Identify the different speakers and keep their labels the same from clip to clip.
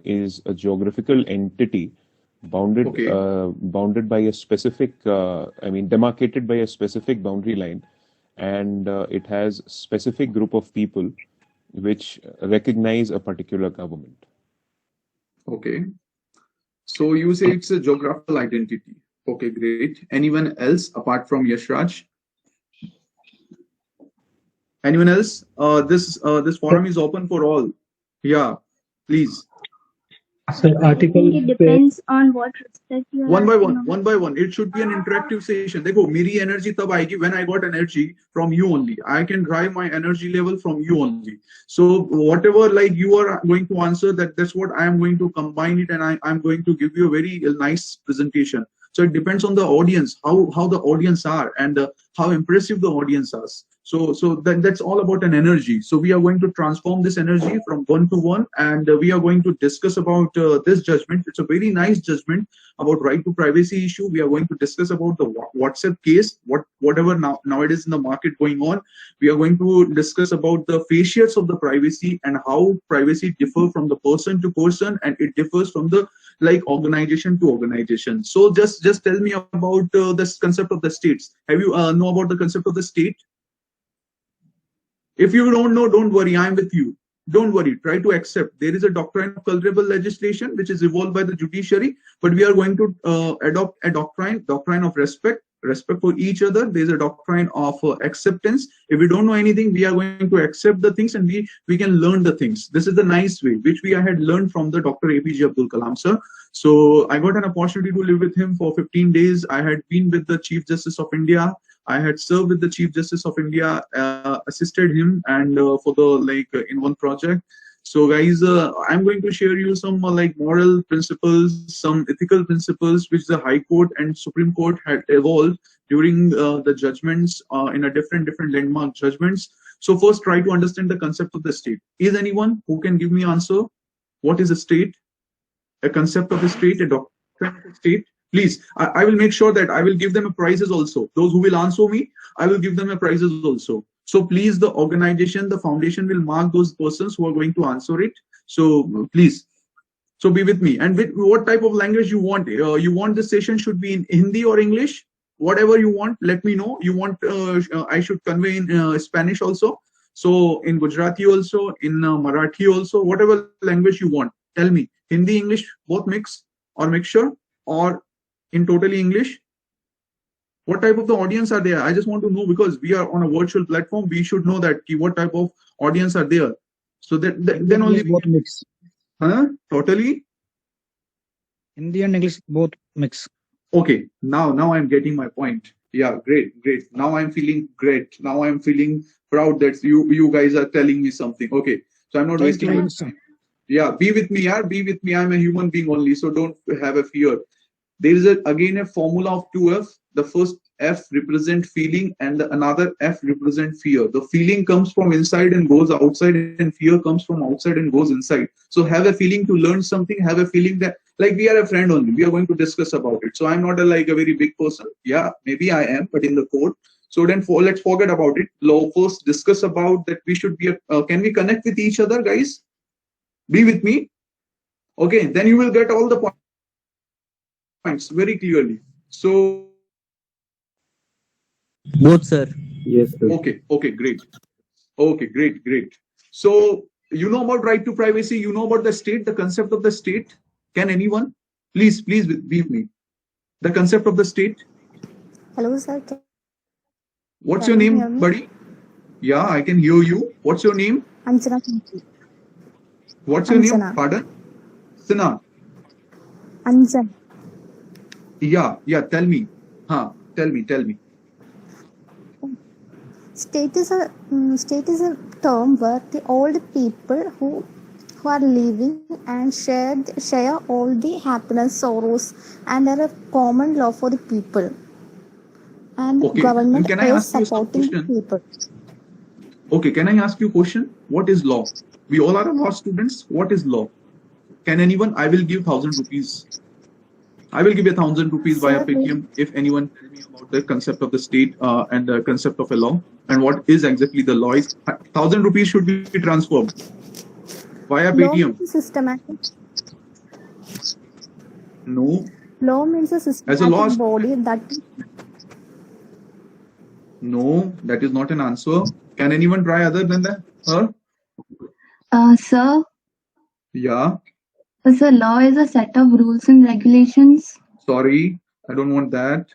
Speaker 1: Is a geographical entity bounded
Speaker 2: Okay.
Speaker 1: bounded by a specific demarcated by a specific boundary line, and it has specific group of people which recognize a particular government.
Speaker 2: Okay. So you say it's a geographical identity. Okay, great. Anyone else apart from Yashraj? Anyone else? This forum is open for all. Yeah, please.
Speaker 3: So
Speaker 4: I think it depends on what respect you are
Speaker 2: One by
Speaker 4: asking
Speaker 2: one,
Speaker 4: about.
Speaker 2: one by one. It should be an interactive session. देखो, मेरी energy तब आएगी when I got energy from you only. I can drive my energy level from you only. So whatever like you are going to answer, that's what I am going to combine it, and I'm going to give you a very nice presentation. So it depends on the audience, how the audience are, and how impressive the audience is. So then that's all about an energy. So we are going to transform this energy from one to one, and we are going to discuss about this judgment. It's a very nice judgment about right to privacy issue. We are going to discuss about the WhatsApp case, whatever nowadays in the market going on. We are going to discuss about the facias of the privacy and how privacy differ from the person to person, and it differs from the like organization to organization. So just tell me about this concept of the states. Have you know about the concept of the state? If you don't know, don't worry, I'm with you. Don't worry, try to accept. There is a doctrine of culpable legislation which is evolved by the judiciary, but we are going to adopt a doctrine of respect for each other. There's a doctrine of acceptance. If we don't know anything, we are going to accept the things, and we can learn the things. This is the nice way which we had learned from the Dr. APJ Abdul Kalam sir. So I got an opportunity to live with him for 15 days. I had been with the Chief Justice of India. I had served with the Chief Justice of India, assisted him, and for the in one project. So guys, I'm going to share you some like moral principles, some ethical principles which the High Court and Supreme Court had evolved during the judgments in a different landmark judgments. So first, try to understand the concept of the state. Is anyone who can give me answer? What is a state? A concept of the state, a doctrine of the state? Please, I will make sure that I will give them a prizes also. Those who will answer me, I will give them a prizes also. So please, the organization, the foundation will mark those persons who are going to answer it. So please, so be with me. And with what type of language you want? You want the session should be in Hindi or English? Whatever you want, let me know. You want I should convey in Spanish also. So in Gujarati also, in Marathi also, whatever language you want. Tell me, Hindi, English, both mix or mixture, or in totally English? What type of the audience are there? I just want to know, because we are on a virtual platform. We should know that what type of audience are there. So that then only
Speaker 3: both mix.
Speaker 2: Totally
Speaker 3: Hindi and English both mix.
Speaker 2: Okay, now I'm getting my point. Yeah, great. Now I'm feeling great. Now I'm feeling proud that you guys are telling me something. Okay, so I'm not wasting my time. Yeah, be with me, yeah, be with me. I'm a human being only, so don't have a fear. There is again a formula of 2F. The first F represent feeling, and another F represent fear. The feeling comes from inside and goes outside, and fear comes from outside and goes inside. So have a feeling to learn something. Have a feeling that like we are a friend only. We are going to discuss about it. So I'm not like a very big person. Yeah, maybe I am, but in the court. So then let's forget about it. First discuss about that we should be. Can we connect with each other, guys? Be with me. Okay, then you will get all the points very clearly. So
Speaker 3: Both, sir.
Speaker 5: Yes, sir.
Speaker 2: Okay, great. Okay, great. So you know about right to privacy, you know about the state, the concept of the state. Can anyone please be with me? The concept of the state.
Speaker 4: Hello, sir.
Speaker 2: What's your name, buddy? Yeah, I can hear you. What's your name?
Speaker 4: Anjana.
Speaker 2: What's your name? Pardon? Sina.
Speaker 4: Anjan.
Speaker 2: Yeah. Tell me. Tell me.
Speaker 4: State is a term where all the people who are living and share all the happiness, sorrows, and are a common law for the people. And
Speaker 2: Okay.
Speaker 4: government
Speaker 2: Can I
Speaker 4: is
Speaker 2: ask you some
Speaker 4: supporting the
Speaker 2: question?
Speaker 4: people.
Speaker 2: Okay, can I ask you a question? What is law? We all are law students. What is law? Can anyone? I will give 1,000 rupees. I will give you 1,000 rupees via
Speaker 4: Sir,
Speaker 2: Paytm if anyone tell me about the concept of the state and the concept of a law and what is exactly the law is. 1,000 rupees should be transferred via
Speaker 4: law
Speaker 2: Paytm.
Speaker 4: means a systematic.
Speaker 2: No,
Speaker 4: Law means a
Speaker 2: as a
Speaker 4: systematic
Speaker 2: law.
Speaker 4: body that.
Speaker 2: No, that is not an answer. Can anyone try other than that? Her?
Speaker 5: Sir,
Speaker 2: Yeah.
Speaker 5: so law is a set of rules and regulations.
Speaker 2: Sorry, I don't want that.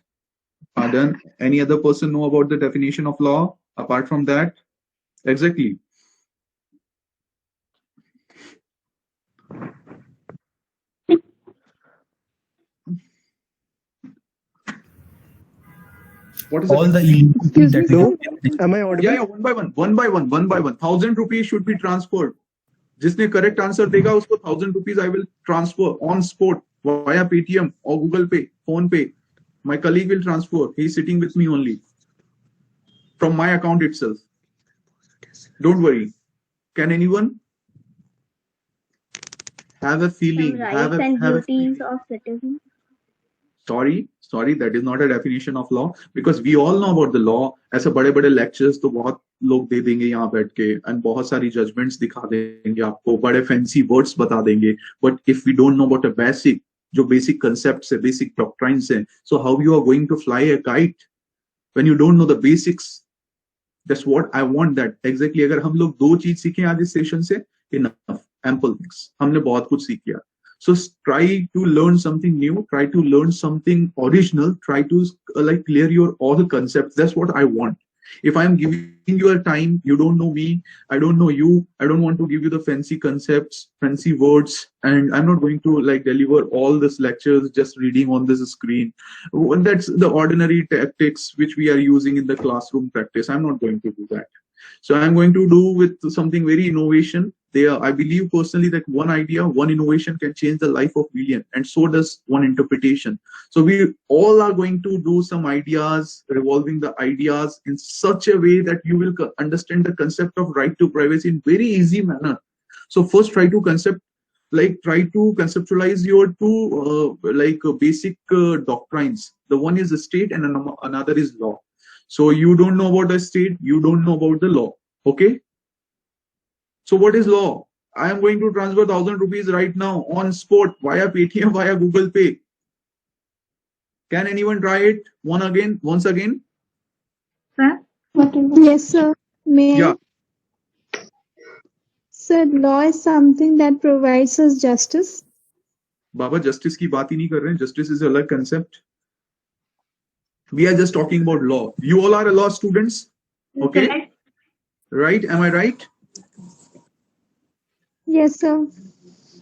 Speaker 2: Pardon. Any other person know about the definition of law apart from that? Exactly. What is
Speaker 6: All
Speaker 2: it?
Speaker 6: the illegal things
Speaker 5: Excuse me,
Speaker 6: that we
Speaker 5: sir.
Speaker 6: have.
Speaker 3: Am I
Speaker 2: Yeah,
Speaker 3: audible?
Speaker 2: yeah, one by one, one by one, one by one. 1,000 rupees should be transferred. जिसने correct answer देगा उसको 1,000 rupees I will transfer on spot via Paytm or Google Pay, Phone Pay. My colleague will transfer. He's sitting with me only from my account itself. Don't worry. Can anyone have a feeling?
Speaker 7: Some rights and duties of citizens.
Speaker 2: Sorry, that is not a definition of law because we all know about the law. ऐसे बड़े-बड़े lectures तो बहुत लोग दे देंगे यहाँ बैठ के and बहुत सारी judgments दिखा देंगे आपको, बड़े fancy words बता देंगे. But if we don't know about a basic, जो basic concepts है, basic doctrines है, so how you are going to fly a kite when you don't know the basics? That's what I want. That exactly. अगर हम लोग दो चीज सीखें आज इस सेशन से, enough, ample things. हमने बहुत कुछ सीख लिया. So try to learn something new. Try to learn something original. Try to like clear your all the concepts. That's what I want. If I'm giving you a time, you don't know me, I don't know you, I don't want to give you the fancy concepts, fancy words, and I'm not going to like deliver all these lectures just reading on this screen. That's the ordinary tactics which we are using in the classroom practice. I'm not going to do that. So I'm going to do with something very innovation. I believe personally that one idea, one innovation can change the life of million, and so does one interpretation. So we all are going to do some ideas, revolving the ideas in such a way that you will understand the concept of right to privacy in very easy manner. So first try to conceptualize your two basic doctrines. The one is the state and another is law. So you don't know about the state, you don't know about the law. Okay. So what is law? I am going to transfer 1,000 rupees right now on spot via Paytm, via Google Pay. Can anyone try it once again?
Speaker 5: Sir?
Speaker 8: Yes, sir. May
Speaker 2: Yeah.
Speaker 8: I? Sir, law is something that provides us justice.
Speaker 2: Baba, justice की बात ही नहीं कर रहे हैं. Justice is a अलग concept. We are just talking about law. You all are a law students. Okay.
Speaker 7: Correct.
Speaker 2: Right? Am I right?
Speaker 8: Yes, sir.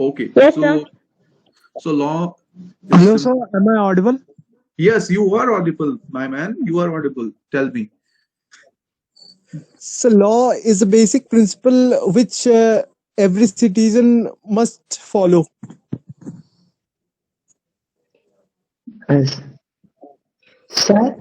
Speaker 2: Okay.
Speaker 7: Yes, sir.
Speaker 2: So law.
Speaker 3: Hello, sir. Am I audible?
Speaker 2: Yes, you are audible, my man. You are audible. Tell me.
Speaker 9: So law is a basic principle which every citizen must follow.
Speaker 10: Yes. Sir,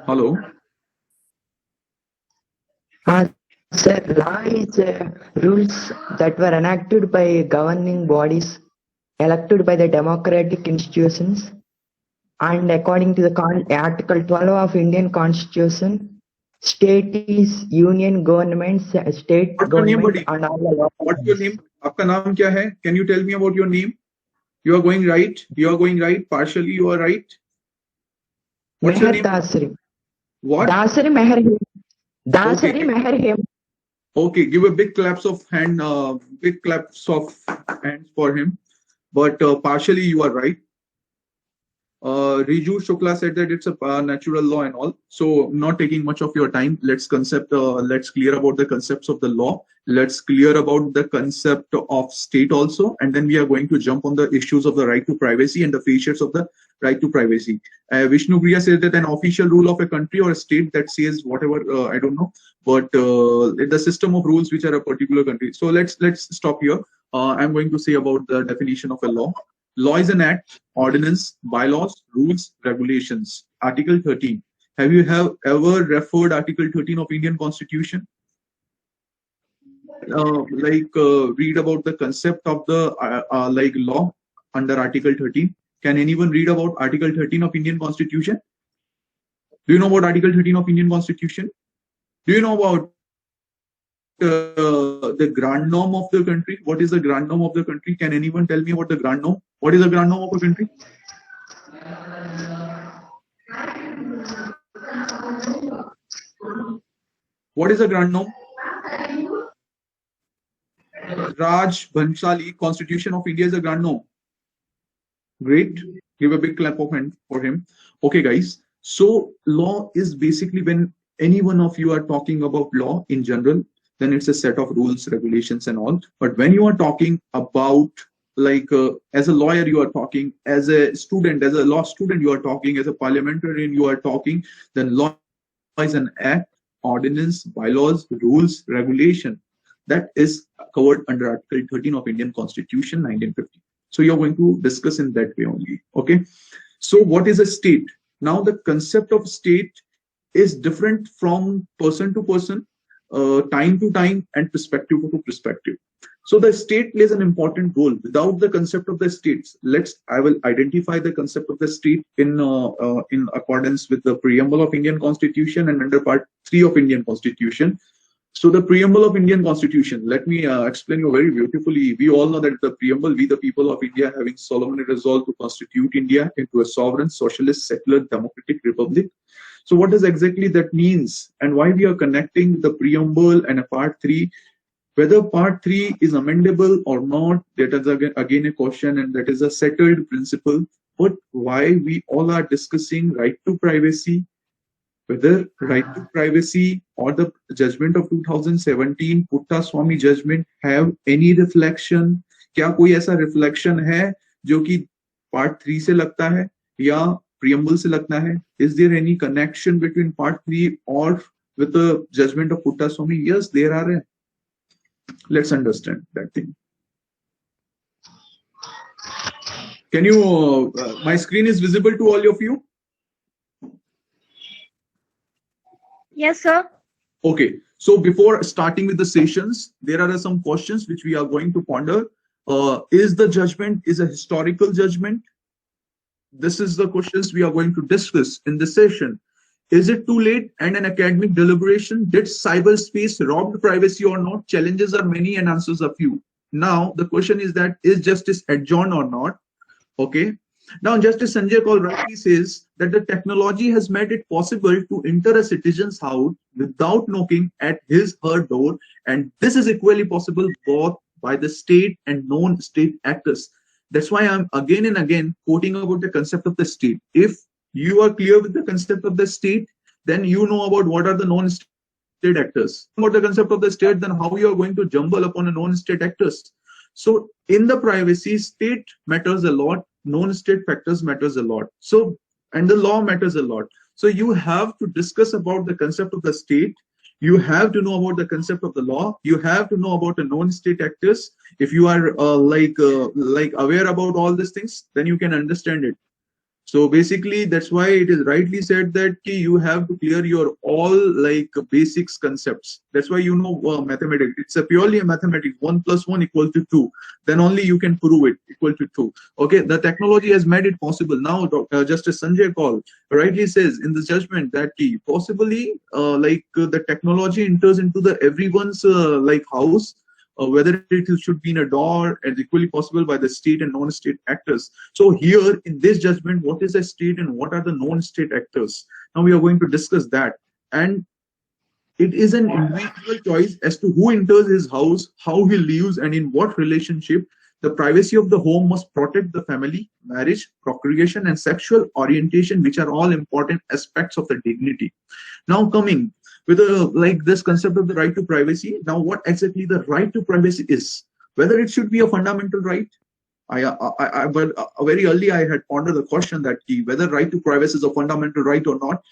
Speaker 2: Hello.
Speaker 10: sir, law is rules that were enacted by governing bodies elected by the democratic institutions, and according to the Article 12 of Indian Constitution, state is union governments, state
Speaker 2: What's your name,
Speaker 10: government,
Speaker 2: buddy?
Speaker 10: and all the law.
Speaker 2: What's your name? आपका नाम क्या है? Can you tell me about your name? You are going right. You are going right. Partially, you are right. What's your
Speaker 10: Meher
Speaker 2: name?
Speaker 10: Dasari.
Speaker 2: What?
Speaker 10: Dasari Meher Him. Dasari
Speaker 2: Okay.
Speaker 10: Meher Him.
Speaker 2: Okay. Give a big claps of hands for him. But partially, you are right. Riju Shukla said that it's a natural law and all. So not taking much of your time. Let's clear about the concepts of the law. Let's clear about the concept of state also. And then we are going to jump on the issues of the right to privacy and the features of the right to privacy. Vishnu Priya said that an official rule of a country or a state that says whatever, I don't know, but the system of rules which are a particular country. So let's stop here. I'm going to say about the definition of a law. Law is an act, ordinance, bylaws, rules, regulations Article 13. Have you ever referred Article 13 of Indian Constitution? Read about the concept of the law under Article 13. Can anyone read about Article 13 of Indian Constitution? Do you know about Article 13 of Indian Constitution? Do you know about the grand norm of the country? What is the grand norm of the country? Can anyone tell me about the grand norm? What is the grand norm of a country? What is the grand norm? Raj Bhansali, Constitution of India is a grand norm. Great. Give a big clap of hand for him. Okay, guys. So law is basically when any one of you are talking about law in general, then it's a set of rules, regulations, and all. But when you are talking about as a lawyer, you are talking, as a student, as a law student, you are talking, as a parliamentarian, you are talking, then law is an act, ordinance, bylaws, rules, regulation that is covered under Article 13 of Indian Constitution 1950. So you're going to discuss in that way only. Okay. So what is a state? Now the concept of state is different from person to person, time to time, and perspective to perspective. So the state plays an important role. Without the concept of the states, I will identify the concept of the state in accordance with the preamble of Indian Constitution and under Part 3 of Indian Constitution. So the preamble of Indian Constitution, let me explain you very beautifully. We all know that the preamble, we the people of India having solemnly resolved to constitute India into a sovereign, socialist, secular, democratic republic. So what does exactly that means, and why we are connecting the preamble and a Part 3? Whether Part 3 is amendable or not, that is again a question, and that is a settled principle. But why we all are discussing right to privacy, whether right to privacy or the judgment of 2017 Puttaswamy judgment have any reflection? क्या कोई ऐसा reflection है जो कि Part 3 से लगता है या preamble से लगता है? Is there any connection between Part 3 or with the judgment of Puttaswamy? Yes, there are. Let's understand that thing. Can you? My screen is visible to all of you.
Speaker 7: Yes, sir.
Speaker 2: Okay, so before starting with the sessions, there are some questions which we are going to ponder. Is the judgment a historical judgment? This is the questions we are going to discuss in this session. Is it too late and an academic deliberation? Did cyberspace rob privacy or not? Challenges are many and answers are few. Now the question is that, is justice adjourned or not? Okay. Now, Justice Sanjay Kaul rightly says that the technology has made it possible to enter a citizen's house without knocking at his/her door, and this is equally possible both by the state and non-state actors. That's why I'm again and again quoting about the concept of the state. If you are clear with the concept of the state, then you know about what are the non-state actors. About the concept of the state, then how you are going to jumble upon a non-state actors. So in the privacy, state matters a lot. Non-state factors matters a lot. So, and the law matters a lot. So you have to discuss about the concept of the state. You have to know about the concept of the law. You have to know about the non-state actors. If you are aware about all these things, then you can understand it. So basically, that's why it is rightly said that you have to clear your all basics concepts. That's why you know mathematics. It's a purely a mathematics. 1 + 1 = 2. Then only you can prove it equal to 2. Okay, the technology has made it possible. Now, Justice Sanjay Kaul rightly says in the judgment that possibly the technology enters into the everyone's house. Whether it should be in a door, and equally possible by the state and non-state actors. So here in this judgment, what is a state and what are the non-state actors? Now we are going to discuss that. And it is an individual choice as to who enters his house, how he lives, and in what relationship. The privacy of the home must protect the family, marriage, procreation, and sexual orientation, which are all important aspects of the dignity. Now coming with this concept of the right to privacy. Now, what exactly the right to privacy is? Whether it should be a fundamental right. But very early I had pondered the question that whether right to privacy is a fundamental right or not.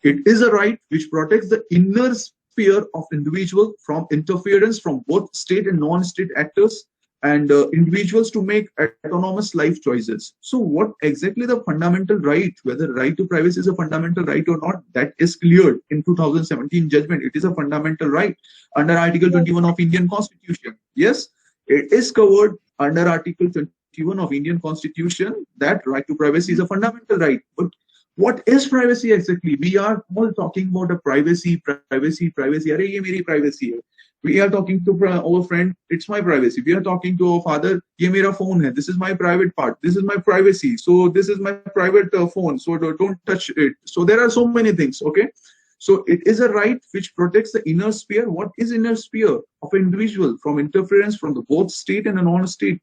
Speaker 2: It is a right which protects the inner sphere of individual from interference from both state and non-state actors. and individuals to make autonomous life choices. So what exactly the fundamental right, whether right to privacy is a fundamental right or not, that is cleared in 2017 judgment. It is a fundamental right under Article 21 of Indian Constitution. Yes, it is covered under Article 21 of Indian Constitution that right to privacy is a fundamental right. But what is privacy exactly? We are all talking about a privacy. Arey, ye meri privacy hai. We are talking to our friend, it's my privacy. We are talking to our father, ye mera phone hai. This is my private part. This is my privacy. So this is my private phone. So don't touch it. So there are so many things. Okay. So it is a right which protects the inner sphere. What is inner sphere of an individual from interference from the both state and a non-state?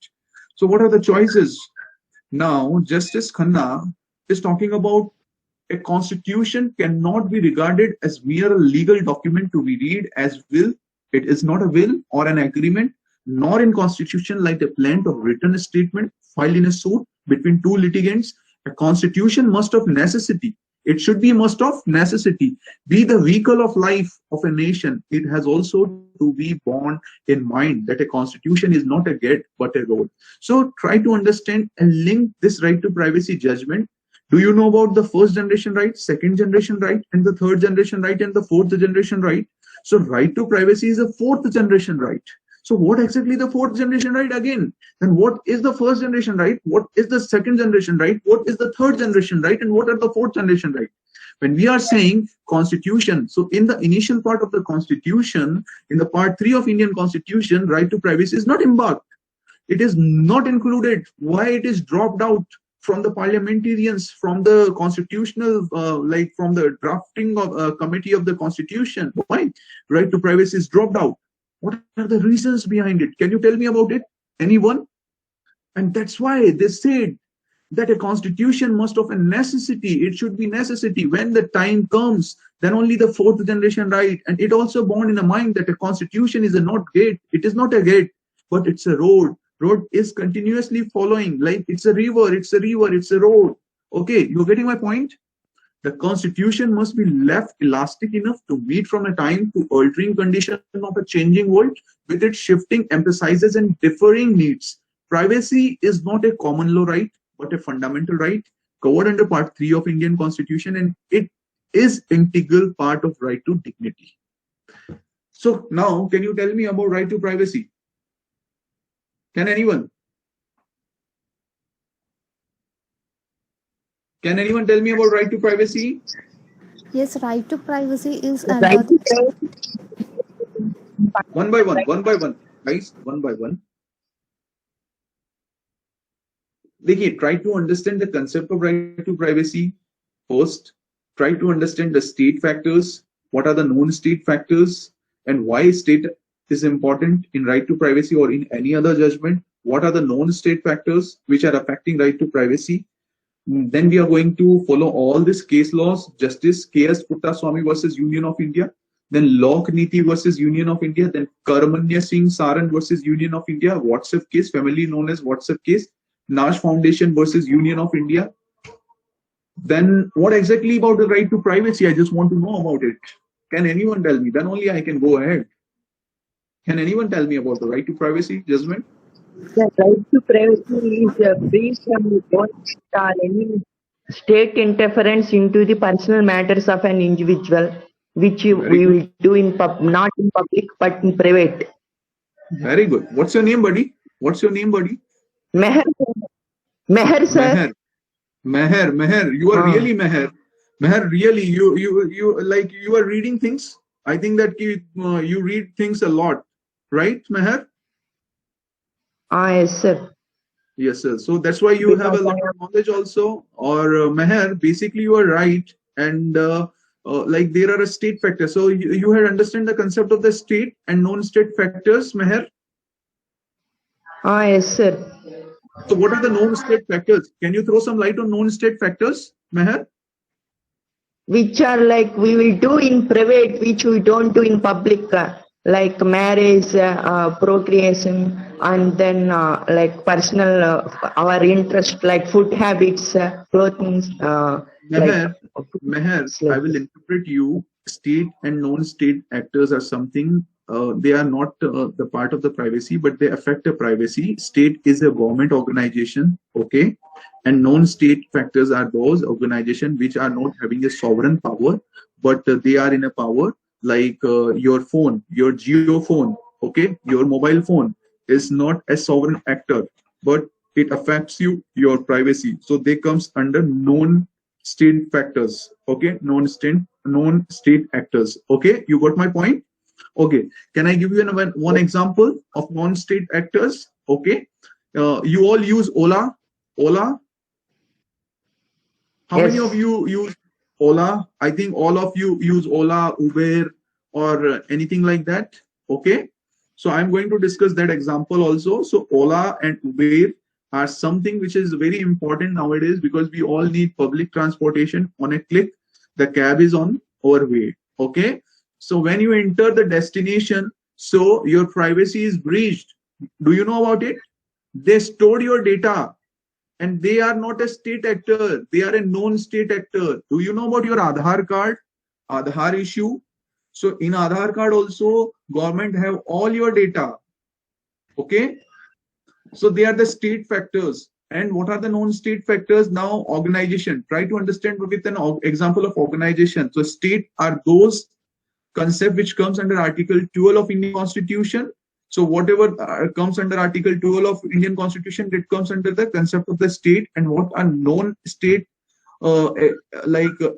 Speaker 2: So what are the choices? Now, Justice Khanna is talking about a constitution cannot be regarded as mere legal document to be read as will. It is not a will or an agreement, nor in constitution like a plaint or written statement filed in a suit between two litigants. A constitution must of necessity. It should be must of necessity be the vehicle of life of a nation. It has also to be borne in mind that a constitution is not a gate but a road. So try to understand and link this right to privacy judgment. Do you know about the first generation right, second generation right, and the third generation right, and the fourth generation right? So right to privacy is a fourth generation right. So what exactly the fourth generation right again? Then what is the first generation right? What is the second generation right? What is the third generation right? And what are the fourth generation right? When we are saying constitution, so in the initial part of the constitution, in the part 3 of Indian Constitution, right to privacy is not embarked. It is not included. Why it is dropped out from the parliamentarians, from the constitutional, like from the drafting of committee of the constitution? Why right to privacy is dropped out? What are the reasons behind it? Can you tell me about it? Anyone? And that's why they said that a constitution must of a necessity. It should be necessity. When the time comes, then only the fourth generation right. And it also borne in a mind that a constitution is a not gate. It is not a gate, but it's a road. Road is continuously following, like it's a river, it's a river, it's a road. Okay, you're getting my point? The constitution must be left elastic enough to meet from a time to altering condition of a changing world with its shifting emphases and differing needs. Privacy is not a common law right, but a fundamental right covered under Part 3 of Indian Constitution, and it is integral part of right to dignity. So now, can you tell me about right to privacy? Can anyone? Can anyone tell me about right to privacy?
Speaker 4: Yes, right to privacy is
Speaker 10: Right
Speaker 4: under
Speaker 10: to privacy.
Speaker 2: One by one, guys, one by one. देखिए, try to understand the concept of right to privacy first. Try to understand the state factors. What are the non-state factors, and why state is important in right to privacy or in any other judgment? What are the non-state factors which are affecting right to privacy? Then we are going to follow all these case laws, Justice K.S. Puttaswamy versus Union of India, then Lok Niti versus Union of India, then Karmanya Singh Saran versus Union of India, WhatsApp case, family known as WhatsApp case, Nash Foundation versus Union of India. Then what exactly about the right to privacy? I just want to know about it. Can anyone tell me? Then only I can go ahead. Can anyone tell me about the right to privacy judgment?
Speaker 10: The right to privacy is free from any state interference into the personal matters of an individual, which we will do in not in public but in private.
Speaker 2: Very good. What's your name, buddy? What's your name, buddy?
Speaker 10: Meher. Meher, sir.
Speaker 2: Meher. You are really Meher. Meher, really, you like you are reading things. I think that you read things a lot, right, Meher?
Speaker 10: Yes, sir.
Speaker 2: Yes, sir. So that's why you have a lot of knowledge also. Or Meher, basically you are right, and like there are a state factor. So you had understand the concept of the state and non-state factors, Meher.
Speaker 10: Yes, sir.
Speaker 2: So what are the non-state factors? Can you throw some light on non-state factors, Meher?
Speaker 10: Which are like we will do in private, which we don't do in public, like marriage, procreation, and then like personal, our interest, like food habits, clothing.
Speaker 2: Meher, I will interpret you. State and non-state actors are something they are not the part of the privacy, but they affect the privacy. State is a government organization, okay, and non-state factors are those organizations which are not having a sovereign power, but they are in a power, like your phone, your geo phone, okay, your mobile phone is not a sovereign actor, but it affects your privacy. So they comes under non-state factors, okay, non-state actors. Okay, you got my point? Okay, can I give you one example of non-state actors? Okay, you all use Ola. How many of
Speaker 10: Yes.
Speaker 2: you use Ola? I think all of you use Ola, Uber, or anything like that. Okay, so I'm going to discuss that example also. So Ola and Uber are something which is very important nowadays, because we all need public transportation. On a click, the cab is on our way. Okay, so when you enter the destination, so your privacy is breached. Do you know about it? They stored your data, and they are not a state actor, they are a non-state actor. Do you know about your Aadhaar card, Aadhaar issue? So in Aadhaar card also, government have all your data. Okay, so they are the state factors. And what are the non-state factors? Now, organization. Try to understand with an example of organization. So state are those concept which comes under Article 12 of Indian Constitution. So whatever comes under Article 12 of Indian Constitution, it comes under the concept of the state. And what are non-state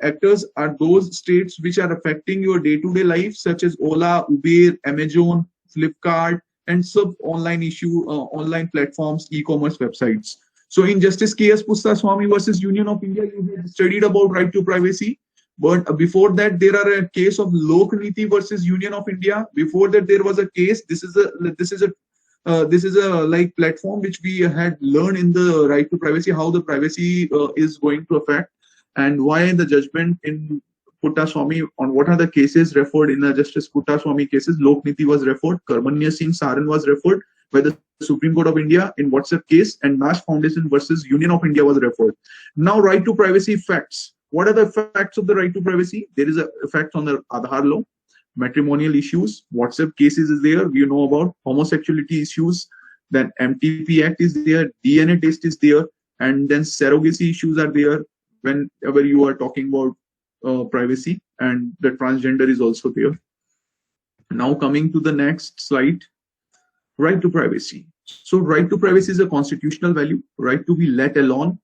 Speaker 2: actors are those states which are affecting your day-to-day life, such as Ola, Uber, Amazon, Flipkart, and sub online platforms, e-commerce websites. So in Justice K.S. Puttaswamy versus Union of India, you have studied about right to privacy. But before that, there are a case of Lokniti versus Union of India. Before that, there was a case. This is a like platform which we had learned in the right to privacy, how the privacy is going to affect, and why the judgment in Puttaswamy on what are the cases referred in the Justice Puttaswamy cases. Lokniti was referred, Karmanya Singh Saran was referred by the Supreme Court of India in WhatsApp case, and Nash Foundation versus Union of India was referred. Now, right to privacy facts. What are the effects of the right to privacy? There is a effect on the Aadhaar law, matrimonial issues, WhatsApp cases is there, we know about homosexuality issues, then MTP Act is there, DNA test is there, and then surrogacy issues are there whenever you are talking about privacy, and the transgender is also there. Now coming to the next slide, right to privacy. So right to privacy is a constitutional value. Right to be let alone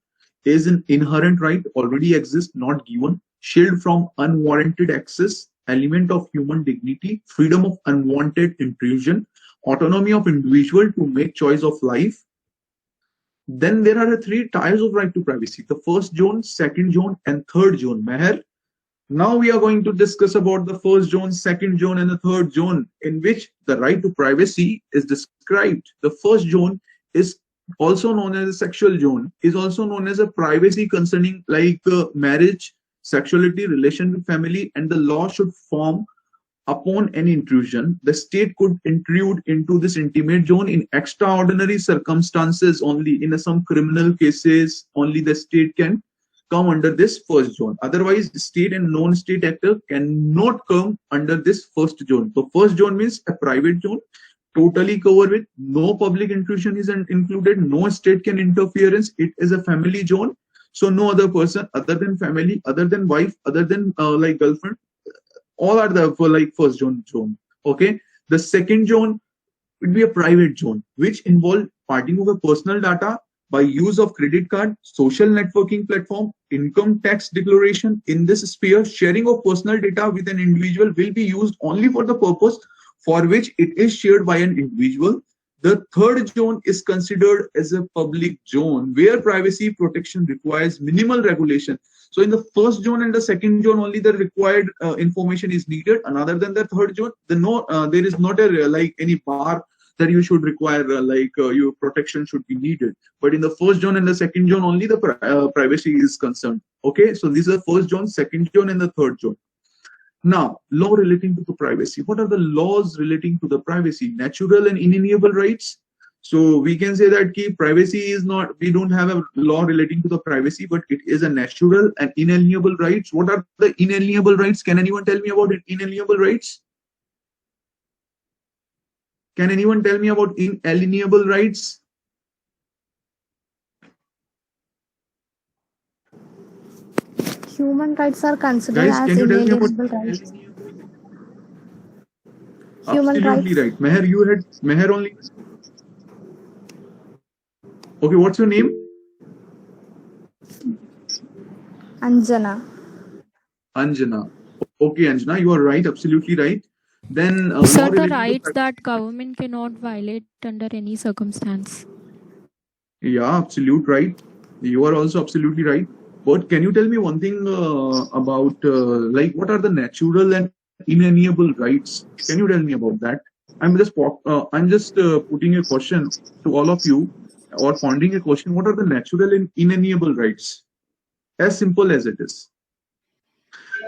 Speaker 2: is an inherent right, already exists, not given. Shield from unwarranted access, element of human dignity, freedom of unwanted intrusion, autonomy of individual to make choice of life. Then there are three types of right to privacy: the first zone, second zone, and third zone. Meher, now we are going to discuss about the first zone, second zone, and the third zone, in which the right to privacy is described. The first zone is also known as a sexual zone, is also known as a privacy concerning like marriage, sexuality, relation with family, and the law should form upon any intrusion. The state could intrude into this intimate zone in extraordinary circumstances only. In some criminal cases, only the state can come under this first zone. Otherwise, state and non-state actor cannot come under this first zone. So first zone means a private zone, totally covered with no public intrusion is included, no state can interference. It is a family zone, so no other person other than family, other than wife, other than like girlfriend, all are the for like first zone. Okay, the second zone would be a private zone which involve parting over personal data by use of credit card, social networking platform, income tax declaration. In this sphere, sharing of personal data with an individual will be used only for the purpose for which it is shared by an individual. The third zone is considered as a public zone where privacy protection requires minimal regulation. So in the first zone and the second zone, only the required information is needed. And other than the third zone, there is not a like any bar that you should require your protection should be needed. But in the first zone and the second zone, only the privacy is concerned. Okay, so these are first zone, second zone, and the third zone. Now, law relating to the privacy. What are the laws relating to the privacy? Natural and inalienable rights. So we can say that privacy is not, we don't have a law relating to the privacy, but it is a natural and inalienable rights. What are the inalienable rights? Can anyone tell me about it? Inalienable rights? Can anyone tell me about inalienable rights?
Speaker 4: Human rights are considered
Speaker 2: Guys,
Speaker 4: as
Speaker 2: can you tell me about
Speaker 4: inalienable rights. Human
Speaker 2: Absolutely
Speaker 4: rights.
Speaker 2: right. Meher, you had Meher only. Okay, what's your name?
Speaker 4: Anjana.
Speaker 2: Anjana. Okay, Anjana, you are right, absolutely right. Then
Speaker 6: Sir,
Speaker 2: law
Speaker 6: the
Speaker 2: relating to
Speaker 6: rights
Speaker 2: privacy.
Speaker 6: that government cannot violate under any circumstance.
Speaker 2: Yeah, absolute right. You are also absolutely right. But can you tell me one thing about like what are the natural and inalienable rights? Can you tell me about that? I'm just putting a question to all of you or pondering a question. What are the natural and inalienable rights? As simple as it is.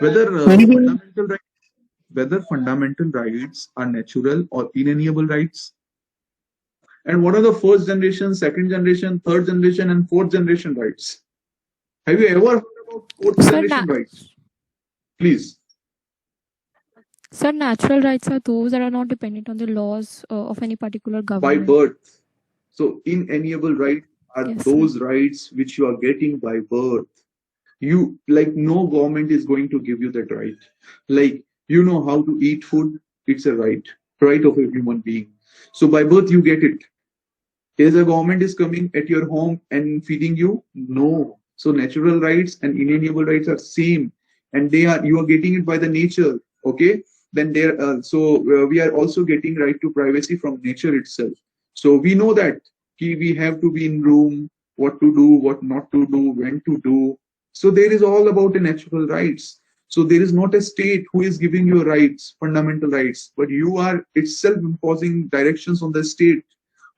Speaker 2: Whether fundamental rights are natural or inalienable rights, and what are the first generation, second generation, third generation, and fourth generation rights? Have you ever heard about fourth
Speaker 6: Sir,
Speaker 2: generation rights? Please.
Speaker 6: sir, natural rights are those that are not dependent on the laws of any particular
Speaker 2: By
Speaker 6: government.
Speaker 2: birth. So inalienable rights are
Speaker 6: Yes, sir.
Speaker 2: those rights which you are getting by birth. You like no government is going to give you that right. Like you know how to eat food, it's a right of a human being. So by birth you get it. Is a government is coming at your home and feeding you? No. So natural rights and inalienable rights are same, and you are getting it by the nature. Okay. Then we are also getting right to privacy from nature itself. So we know that we have to be in room, what to do, what not to do, when to do. So there is all about the natural rights. So there is not a state who is giving you rights, fundamental rights, but you are itself imposing directions on the state.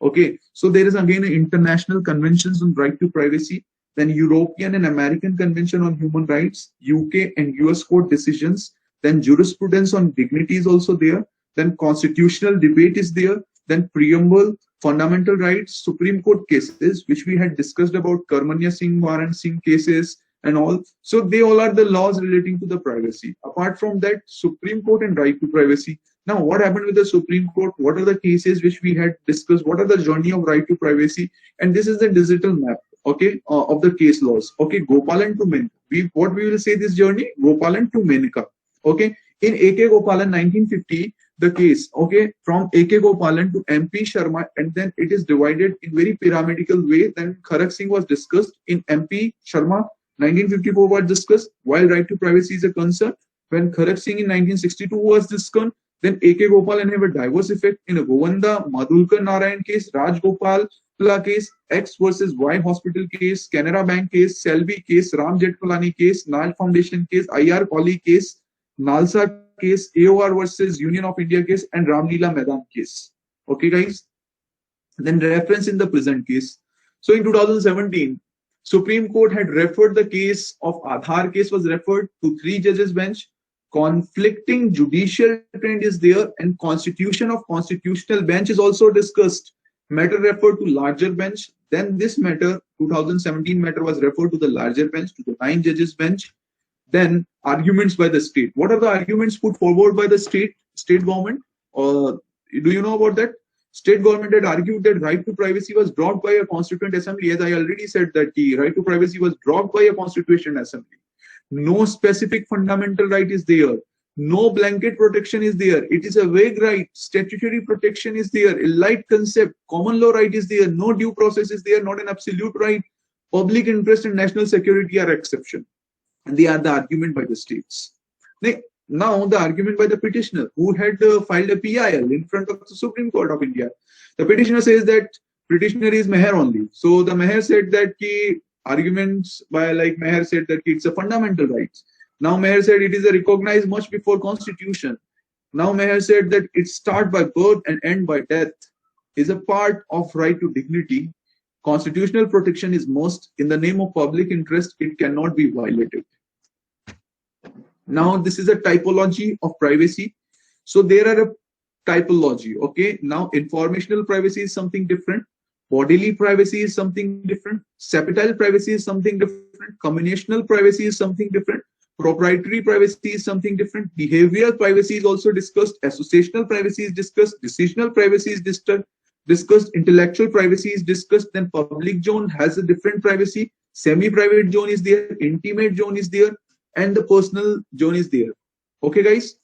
Speaker 2: Okay, so there is again international conventions on right to privacy, then European and American Convention on Human Rights, UK and US court decisions, then jurisprudence on dignity is also there, then constitutional debate is there, then preamble, fundamental rights, Supreme Court cases, which we had discussed about Karmanya Singh, Varan Singh cases and all. So they all are the laws relating to the privacy. Apart from that, Supreme Court and right to privacy. Now, what happened with the Supreme Court? What are the cases which we had discussed? What are the journey of right to privacy? And this is the digital map, okay, of the case laws. Okay, Gopalan to Menika. What we will say this journey? Gopalan to Menika. Okay, in A.K. Gopalan 1950, the case, okay, from A.K. Gopalan to M.P. Sharma, and then it is divided in very pyramidal way. Then Kharak Singh was discussed in M.P. Sharma 1954 was discussed, while right to privacy is a concern. When Kharak Singh in 1962 was discussed, then A.K. Gopal and have a diverse effect in a Govanda, Madhulkar Narayan case, Raj Gopal case, X versus Y hospital case, Canara Bank case, Selby case, Ram Jetmalani case, Nal Foundation case, IR Kohli case, Nalsa case, AOR versus Union of India case, and Ramlila Maidan case. Okay, guys? Then reference in the present case. So in 2017, Supreme Court had referred the case of Aadhaar case was referred to 3 judges bench. Conflicting judicial trend is there, and constitution of constitutional bench is also discussed. Matter referred to larger bench. Then this matter, 2017 matter was referred to the larger bench, to the 9 judges bench. Then arguments by the state. What are the arguments put forward by the state government? Do you know about that? State government had argued that right to privacy was dropped by a constituent assembly. As I already said, that the right to privacy was dropped by a constituent assembly. No specific fundamental right is there. No blanket protection is there. It is a vague right. Statutory protection is there. A light concept. Common law right is there. No due process is there. Not an absolute right. Public interest and national security are exception. And they are the argument by the states. Now the argument by the petitioner who had filed a PIL in front of the Supreme Court of India. The petitioner says that petitioner is Meher only. So the Meher said that arguments by like Meher said that it's a fundamental right. Now Meher said it is a recognized much before constitution. Now Meher said that it start by birth and end by death is a part of right to dignity. Constitutional protection is most in the name of public interest. It cannot be violated. Now this is a typology of privacy. So there are a typology. Okay. Now informational privacy is something different. Bodily privacy is something different. Septile privacy is something different. Communicational privacy is something different. Proprietary privacy is something different. Behavioral privacy is also discussed. Associational privacy is discussed. Decisional privacy is discussed. Intellectual privacy is discussed. Then public zone has a different privacy. Semi-private zone is there. Intimate zone is there. And the personal zone is there. Okay, guys?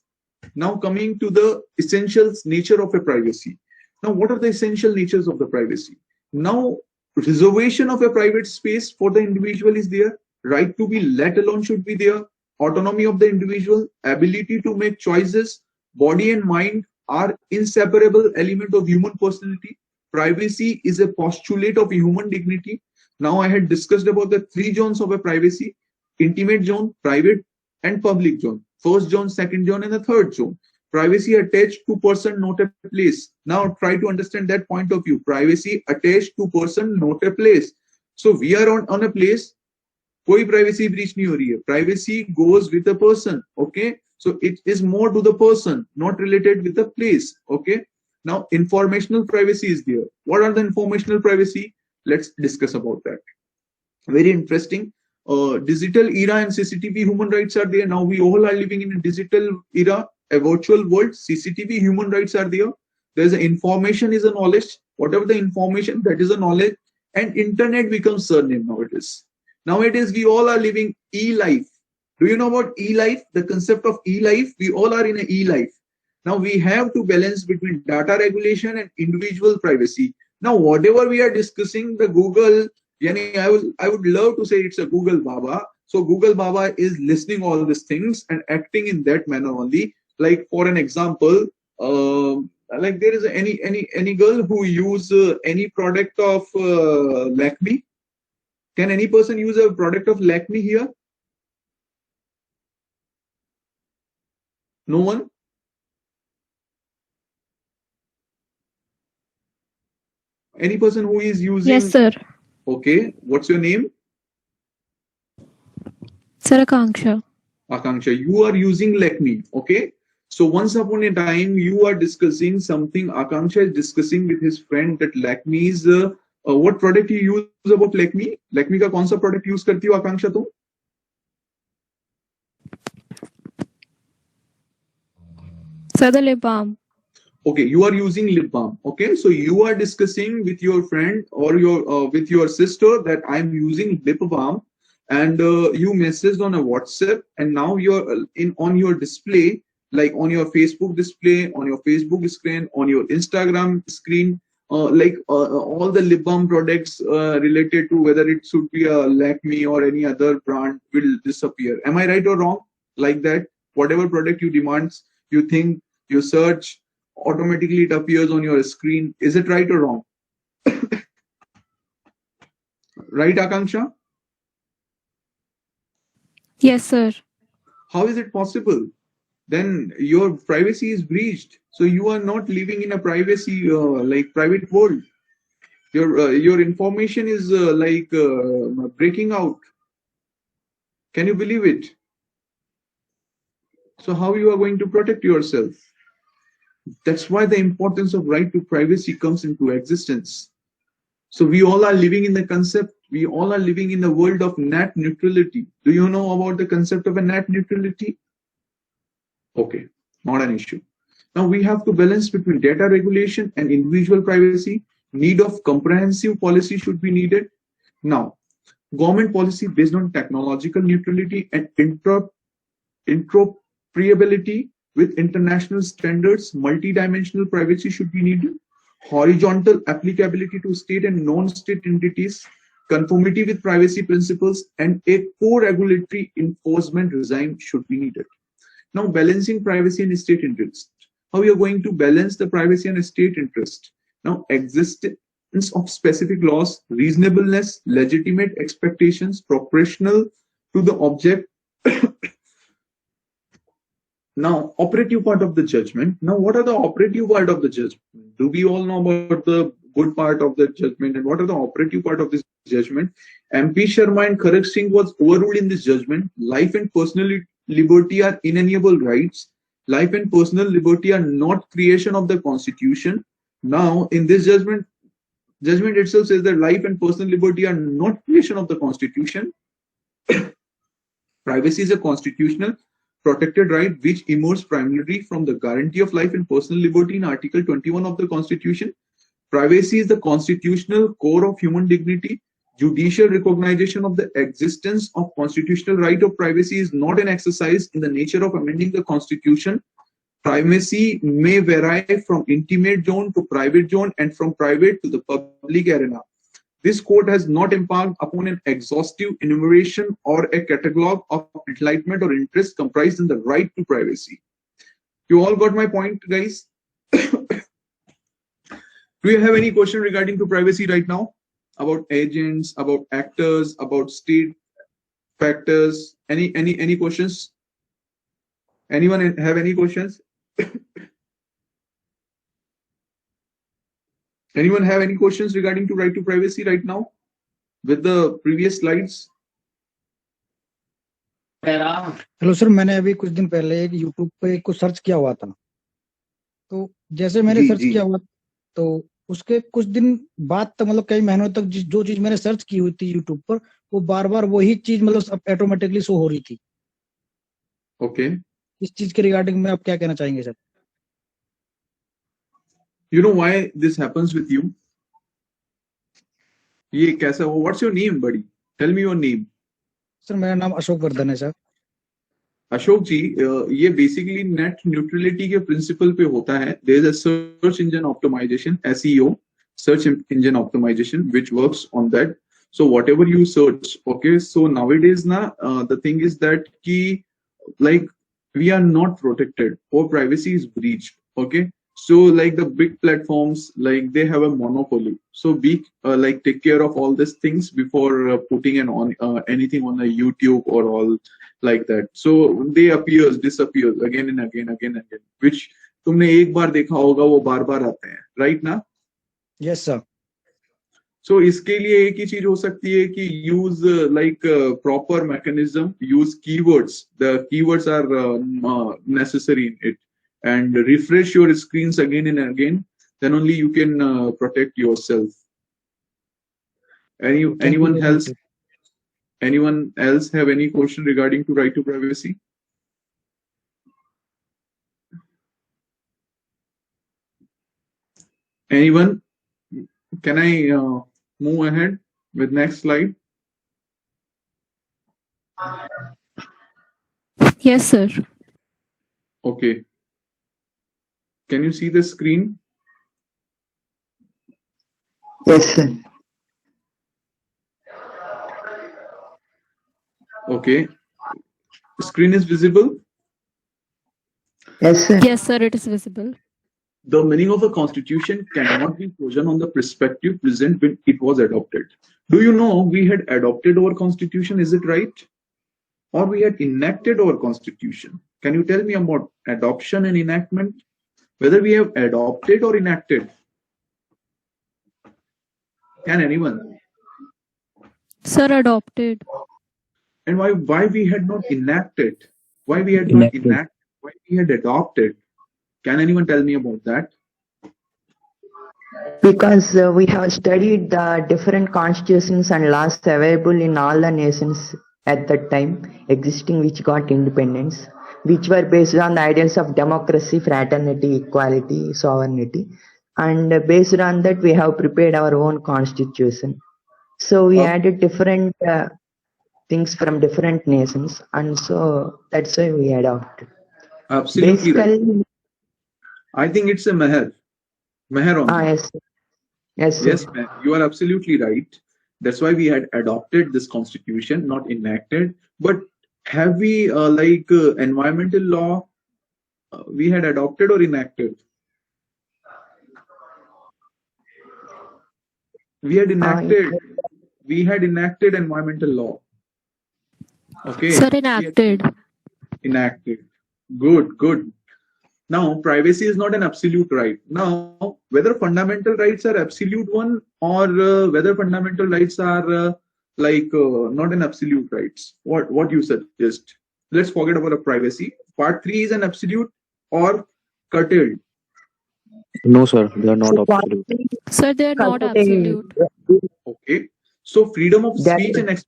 Speaker 2: Now coming to the essentials nature of a privacy. Now, what are the essential natures of the privacy? Now, reservation of a private space for the individual is there. Right to be let alone should be there. Autonomy of the individual, ability to make choices, body and mind are inseparable element of human personality. Privacy is a postulate of human dignity. Now I had discussed about the three zones of a privacy: intimate zone, private, and public zone. First zone, second zone, and the third zone. Privacy attached to person, not a place. Now try to understand that point of view. Privacy attached to person, not a place. So we are on a place. कोई privacy breach नहीं हो रही है. Privacy goes with the person. Okay, so it is more to the person, not related with the place. Okay, now informational privacy is there. What are the informational privacy? Let's discuss about that. Very interesting. Digital era and CCTV human rights are there. Now we all are living in a digital era, a virtual world. CCTV human rights are there. There's a information is a knowledge. Whatever the information, that is a knowledge. And internet becomes surname nowadays. Nowadays, we all are living e-life. Do you know about e-life? The concept of e-life, we all are in an e-life. Now we have to balance between data regulation and individual privacy. Now, whatever we are discussing, the Google, I would love to say it's a Google Baba. So Google Baba is listening all these things and acting in that manner only. Like for an example, like there is any girl who use any product of Lakme. Can any person use a product of Lakme here? No one? Any person who is using?
Speaker 6: Yes, sir.
Speaker 2: Okay. What's your name?
Speaker 6: Sir, Akanksha.
Speaker 2: Akanksha, you are using Lakme. Okay. So once upon a time, you are discussing something. Akanksha is discussing with his friend that Lakme is what product you use about Lakme? Lakme का कौन सा product use करती हो आकांक्षा तुम?
Speaker 6: Sir, the lip balm.
Speaker 2: Okay, you are using lip balm. Okay, so you are discussing with your friend or your with your sister that I'm using lip balm, and you messaged on a WhatsApp, and now you're on your display, like on your Facebook display, on your Facebook screen, on your Instagram screen. All the lip balm products related to whether it should be a Lakme or any other brand will disappear. Am I right or wrong? Like that, whatever product you demand, you think, you search, automatically it appears on your screen. Is it right or wrong? Right, Akanksha?
Speaker 6: Yes, sir.
Speaker 2: How is it possible? Then your privacy is breached. So you are not living in a privacy private world. Your information is breaking out. Can you believe it? So how you are going to protect yourself? That's why the importance of right to privacy comes into existence. So we all are living in the concept. We all are living in the world of net neutrality. Do you know about the concept of a net neutrality? Okay, not an issue. Now we have to balance between data regulation and individual privacy. Need of comprehensive policy should be needed. Now, government policy based on technological neutrality and interoperability with international standards, multidimensional privacy should be needed. Horizontal applicability to state and non-state entities, conformity with privacy principles, and a co-regulatory enforcement regime should be needed. Now, balancing privacy and state interest. How we are going to balance the privacy and state interest? Now, existence of specific laws, reasonableness, legitimate expectations, proportional to the object. Now, operative part of the judgment. Now, what are the operative part of the judgment? Do we all know about the good part of the judgment and what are the operative part of this judgment? MP Sharma and Kharak Singh was overruled in this judgment. Life and personal liberty are inalienable rights. Life and personal liberty are not creation of the Constitution. Now, in this judgment itself says that life and personal liberty are not creation of the Constitution. Privacy is a constitutional protected right which emerges primarily from the guarantee of life and personal liberty in Article 21 of the Constitution. Privacy is the constitutional core of human dignity. Judicial recognition of the existence of constitutional right of privacy is not an exercise in the nature of amending the Constitution. Privacy may vary from intimate zone to private zone and from private to the public arena. This court has not embarked upon an exhaustive enumeration or a catalogue of entitlement or interest comprised in the right to privacy. You all got my point, guys? Do you have any question regarding to privacy right now? About agents, about actors, about state factors? Any questions? Anyone have any questions? Anyone have any questions regarding to right to privacy right now with the previous slides?
Speaker 3: Hello sir, मैंने अभी कुछ दिन पहले एक YouTube पे कुछ search किया हुआ था, तो जैसे मैंने
Speaker 2: जी
Speaker 3: सर्च
Speaker 2: जी
Speaker 3: किया हुआ तो उसके कुछ दिन बाद तक मतलब कई महीनों तक जो चीज मैंने सर्च की हुई थी यूट्यूब पर वो बार बार वही चीज मतलब ऑटोमेटिकली शो हो रही थी।
Speaker 2: ओके
Speaker 3: इस चीज के रिगार्डिंग में आप क्या कहना चाहेंगे sir?
Speaker 2: You know why this happens with you? ये कैसा हो? What's your name, buddy? Tell me your name.
Speaker 3: Sir मेरा नाम अशोक वर्धन है सर।
Speaker 2: अशोक जी, ये बेसिकली नेट न्यूट्रलिटी के प्रिंसिपल पे होता है. There is a search engine optimization, SEO, search engine optimization, which works on that. So whatever you search, okay. So nowadays, the thing is that like we are not protected. Our privacy is breached. Okay. So like the big platforms, like they have a monopoly. So like take care of all these things before putting anything on a YouTube or all like that. So they disappears again and again, which तुमने एक बार देखा होगा वो बार बार आते हैं, right ना?
Speaker 3: Yes sir.
Speaker 2: So इसके लिए एक ही चीज हो सकती है कि use like proper mechanism, use keywords. The keywords are necessary in it, and refresh your screens again and again. Then only you can protect yourself. Anyone else? Anyone else have any question regarding to right to privacy? Anyone? Can I move ahead with next slide?
Speaker 6: Yes, sir.
Speaker 2: Okay. Can you see the screen?
Speaker 10: Yes, sir.
Speaker 2: Okay. The screen is visible?
Speaker 10: Yes, sir.
Speaker 6: Yes, sir, it is visible.
Speaker 2: The meaning of a constitution cannot be chosen on the perspective present when it was adopted. Do you know we had adopted our constitution? Is it right? Or we had enacted our constitution? Can you tell me about adoption and enactment? Whether we have adopted or enacted? Can anyone?
Speaker 6: Sir, adopted.
Speaker 2: And why we had not enacted? Why we had not enacted? Why we had adopted? Can anyone tell me about that?
Speaker 10: Because we have studied the different constitutions and laws available in all the nations at that time existing which got independence, which were based on the ideals of democracy, fraternity, equality, sovereignty, and based on that we have prepared our own constitution. So we added different things from different nations, and so that's why we adopted.
Speaker 2: Absolutely
Speaker 10: Basically,
Speaker 2: right. I think it's a meher on
Speaker 10: yes. Yes, sir.
Speaker 2: yes, ma'am. You are absolutely right. That's why we had adopted this constitution, not enacted. But have we environmental law? We had adopted or enacted? We had enacted. We had enacted environmental law. Okay.
Speaker 6: Sir, enacted.
Speaker 2: Enacted. Good. Now, privacy is not an absolute right. Now, whether fundamental rights are absolute one or whether fundamental rights are not an absolute rights. What you suggest? Let's forget about the privacy. Part 3 is an absolute or curtailed.
Speaker 11: No, sir, they are not absolute.
Speaker 6: Sir, they are not absolute.
Speaker 2: Okay. So freedom of speech and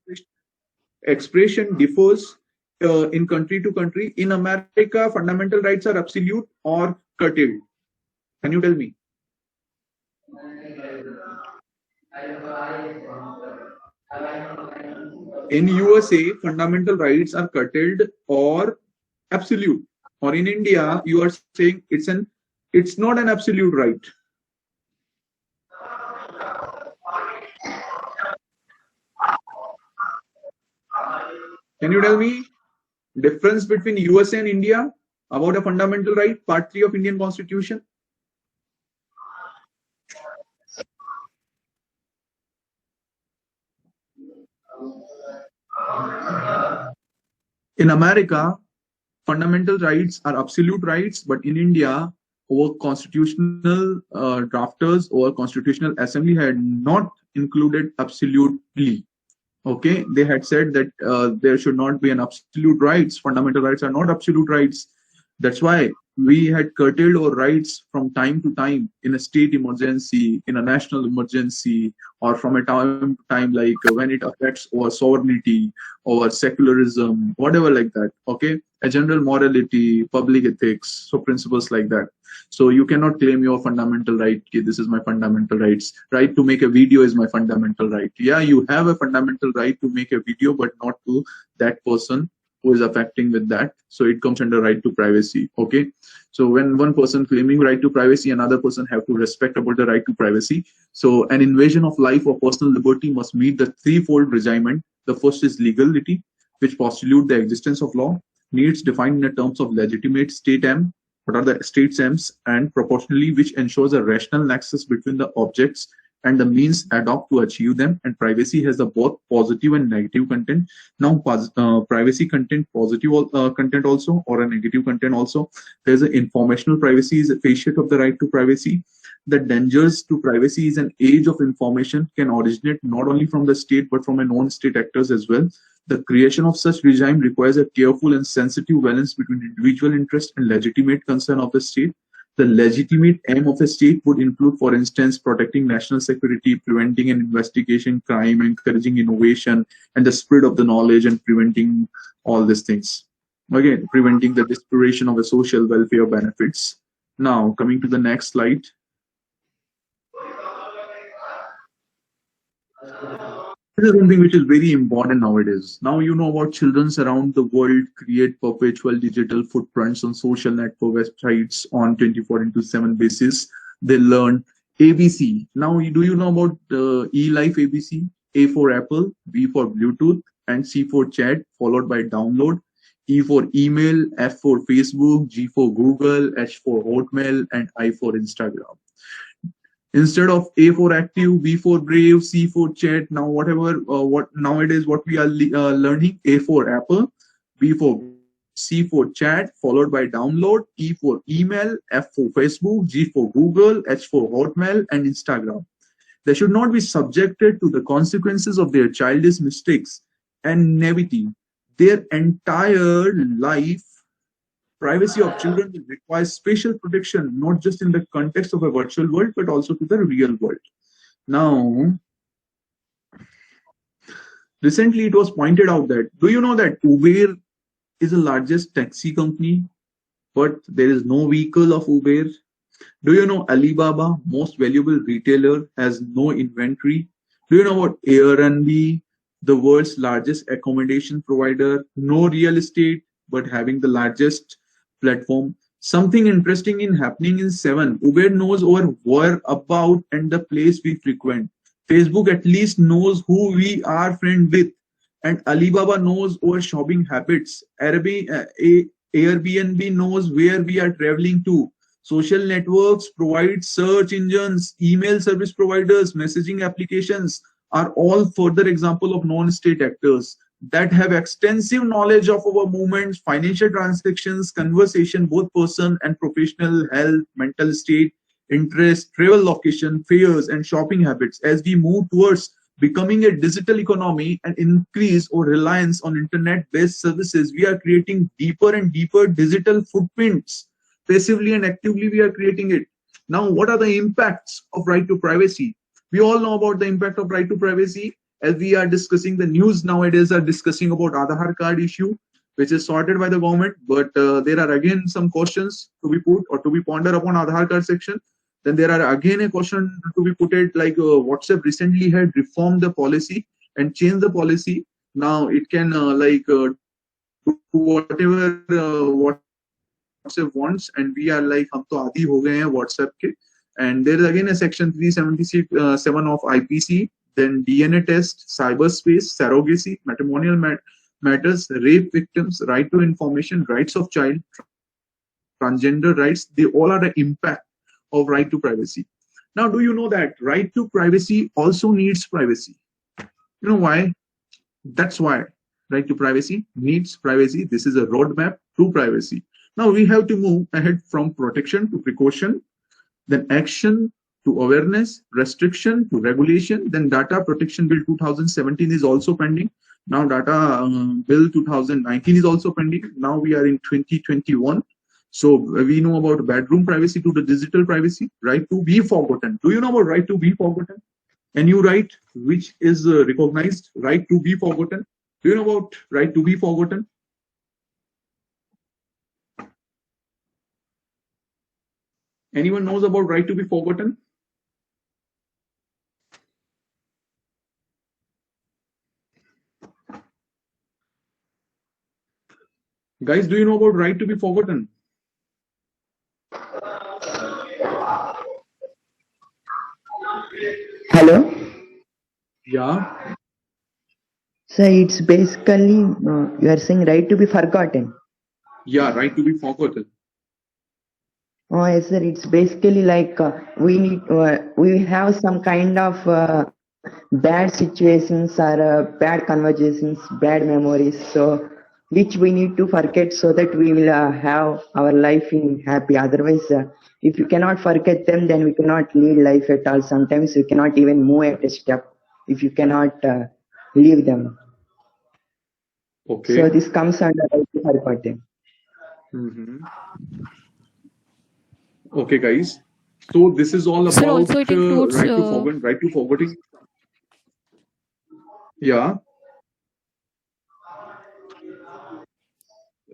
Speaker 2: expression differs in country to country. In America, fundamental rights are absolute or curtailed. Can you tell me? In USA, fundamental rights are curtailed or absolute. Or in India, you are saying it's not an absolute right. Can you tell me difference between USA and India about a fundamental right, Part 3 of Indian Constitution? In America, fundamental rights are absolute rights, but in India, our constitutional drafters or constitutional assembly had not included absolutely. Okay, they had said that there should not be an absolute rights. Fundamental rights are not absolute rights. That's why we had curtailed our rights from time to time in a state emergency, in a national emergency, or from a time to time, like when it affects our sovereignty or secularism, whatever like that. Okay, a general morality, public ethics, so principles like that. So you cannot claim your fundamental right. Okay, this is my fundamental rights. Right to make a video is my fundamental right. Yeah, you have a fundamental right to make a video, but not to that person who is affecting with that. So it comes under right to privacy. Okay. So when one person claiming right to privacy, another person have to respect about the right to privacy. So an invasion of life or personal liberty must meet the threefold regimen. The first is legality, which postulate the existence of law, needs defined in terms of legitimate state aim, what are the state's aims, and proportionally, which ensures a rational nexus between the objects and the means adopt to achieve them. And privacy has the both positive and negative content. Now, privacy content, positive content also, or a negative content also. There's an informational privacy is a facet of the right to privacy. The dangers to privacy is an age of information can originate not only from the state but from a non-state actors as well. The creation of such regime requires a careful and sensitive balance between individual interest and legitimate concern of the state. The legitimate aim of a state would include, for instance, protecting national security, preventing an investigation crime, encouraging innovation and the spread of the knowledge, and preventing all these things. Again, preventing the desperation of a social welfare benefits. Now, coming to the next slide. This is something which is very important nowadays. Now you know about children around the world create perpetual digital footprints on social network websites on 24/7 basis. They learn ABC. Now, do you know about the E-Life ABC? A for Apple, B for Bluetooth, and C for chat, followed by download. E for email, F for Facebook, G for Google, H for Hotmail, and I for Instagram. Instead of A for active, B for brave, C for chat. Now, whatever, what nowadays what we are learning: A for Apple, B for C for chat, followed by download, E for email, F for Facebook, G for Google, H for Hotmail, and Instagram. They should not be subjected to the consequences of their childish mistakes and naivety. Their entire life, privacy of children will require special protection, not just in the context of a virtual world, but also to the real world. Now, recently it was pointed out that, do you know that Uber is the largest taxi company, but there is no vehicle of Uber? Do you know Alibaba, most valuable retailer, has no inventory? Do you know about Airbnb, the world's largest accommodation provider, no real estate, but having the largest platform? Something interesting in happening in 7. Uber knows our whereabouts and the place we frequent. Facebook at least knows who we are friend with, and Alibaba knows our shopping habits. Airbnb knows where we are traveling to. Social networks provide search engines, email service providers, messaging applications are all further example of non-state actors that have extensive knowledge of our movements, financial transactions, conversation, both person and professional, health, mental state, interest, travel location, fares, and shopping habits. As we move towards becoming a digital economy and increase our reliance on internet-based services, we are creating deeper and deeper digital footprints. Passively and actively, we are creating it. Now, what are the impacts of right to privacy? We all know about the impact of right to privacy. As we are discussing, the news nowadays are discussing about Aadhaar card issue. which is sorted by the government, but there are again some questions to be put or to be pondered upon Aadhaar card section. Then there are again a question to be put it like WhatsApp recently had reformed the policy and changed the policy. Now it can do whatever WhatsApp wants, and we are like hum to aadi ho gaye hain WhatsApp ke. And there is again a section 377 of IPC, then DNA test, cyberspace, surrogacy, matrimonial matters, rape victims, right to information, rights of child, transgender rights, they all are the impact of right to privacy. Now, do you know that right to privacy also needs privacy? You know why? That's why right to privacy needs privacy. This is a roadmap to privacy. Now we have to move ahead from protection to precaution, then action to awareness, restriction to regulation. Then data protection bill 2017 is also pending. Now data bill 2019 is also pending. Now we are in 2021. So we know about bedroom privacy to the digital privacy, right to be forgotten. Do you know about right to be forgotten? A new right which is recognized, right to be forgotten. Do you know about right to be forgotten? Anyone knows about right to be forgotten? Guys, do you know about right to be forgotten?
Speaker 10: Hello?
Speaker 2: Yeah.
Speaker 10: So it's basically, you are saying right to be forgotten.
Speaker 2: Yeah, right to be forgotten.
Speaker 10: Oh, yes, sir. It's basically like we have some kind of bad situations or bad conversations, bad memories, so which we need to forget so that we will have our life in happy. Otherwise, if you cannot forget them, then we cannot lead life at all. Sometimes you cannot even move at a step if you cannot leave them.
Speaker 2: Okay.
Speaker 10: So this comes under right to forgotten.
Speaker 2: Okay, guys. So this is all
Speaker 6: Sir,
Speaker 2: about
Speaker 6: also it includes
Speaker 2: right to forgetting. Yeah.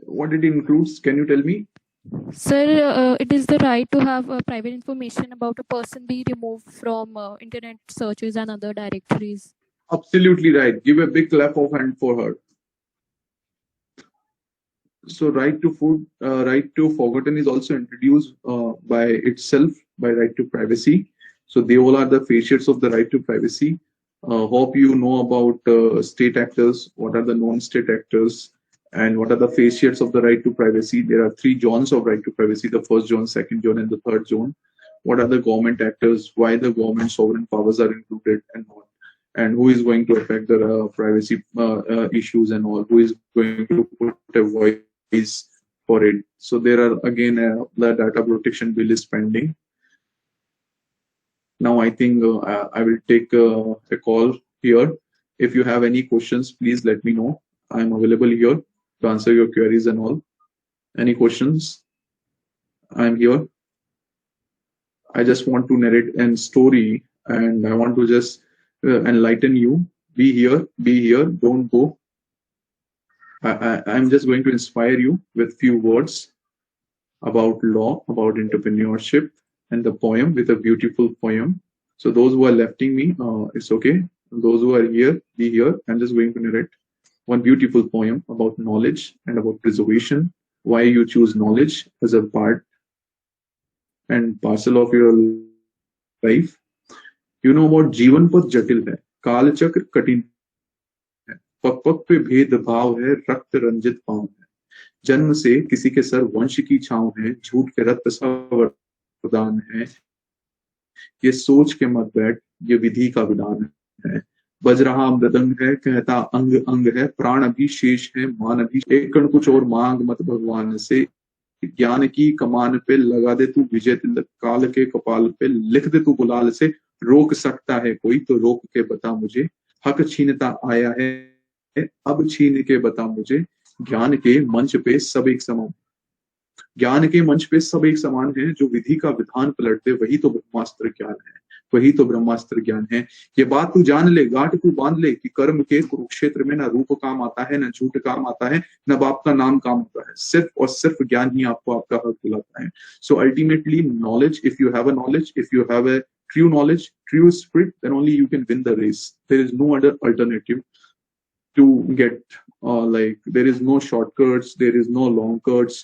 Speaker 2: What it includes? Can you tell me?
Speaker 6: Sir, it is the right to have private information about a person be removed from internet searches and other directories.
Speaker 2: Absolutely right. Give a big clap of hand for her. So right to forgotten is also introduced by itself by right to privacy. So they all are the facets of the right to privacy. Hope you know about state actors, what are the non-state actors, and what are the facets of the right to privacy. There are 3 zones of right to privacy, the first zone, second zone, and the third zone. What are the government actors, why the government sovereign powers are included and what, and who is going to affect the privacy issues and all, who is going to put a voice for it. So there are again the data protection bill is pending. Now I think I will take a call here. If you have any questions, please let me know. I'm available here to answer your queries and all. Any questions? I'm here. I just want to narrate a story and I want to just enlighten you. Be here, don't go. I'm just going to inspire you with few words about law, about entrepreneurship, and the poem with a beautiful poem. So those who are lefting me, it's okay. Those who are here, be here. I'm just going to narrate one beautiful poem about knowledge and about preservation, why you choose knowledge as a part and parcel of your life. You know about जीवन पथ जटिल है, काल चक्र कठिन है, पग पग पे भेदभाव है, रक्त रंजित पांव है, जन्म से किसी के सर वंश की छांव है, झूठ के रक्त सा वरदान है, ये सोच के मत बैठ, ये विधि का विधान है, बज रहा मृदंग है, कहता अंग अंग है, प्राण अभी शेष है, मान अभी एक कण कुछ और मांग मत भगवान से, ज्ञान की कमान पे लगा दे तू विजय तिलक, काल के कपाल पे लिख दे तू गुलाल से, रोक सकता है कोई तो रोक के बता मुझे, हक छीनता आया है अब छीन के बता मुझे, ज्ञान के मंच पे सब एक समान, ज्ञान के मंच पे सब एक समान है, जो विधि का विधान पलट दे वही तो ब्रह्मास्त्र ज्ञान है, वही तो ब्रह्मास्त्र ज्ञान है। ये बात तू जान ले, गांठ तू बांध ले कि कर्म के कुरुक्षेत्र में ना रूप काम आता है, ना झूठ काम आता है, ना बाप का नाम काम आता है। सिर्फ और सिर्फ ज्ञान ही आपको आपका हक दिलाता है। So ultimately knowledge, if you have a knowledge, if you have a true knowledge, true spirit, then only you can win the race. There is no other alternative to get, like there is no shortcuts, there is no long cuts,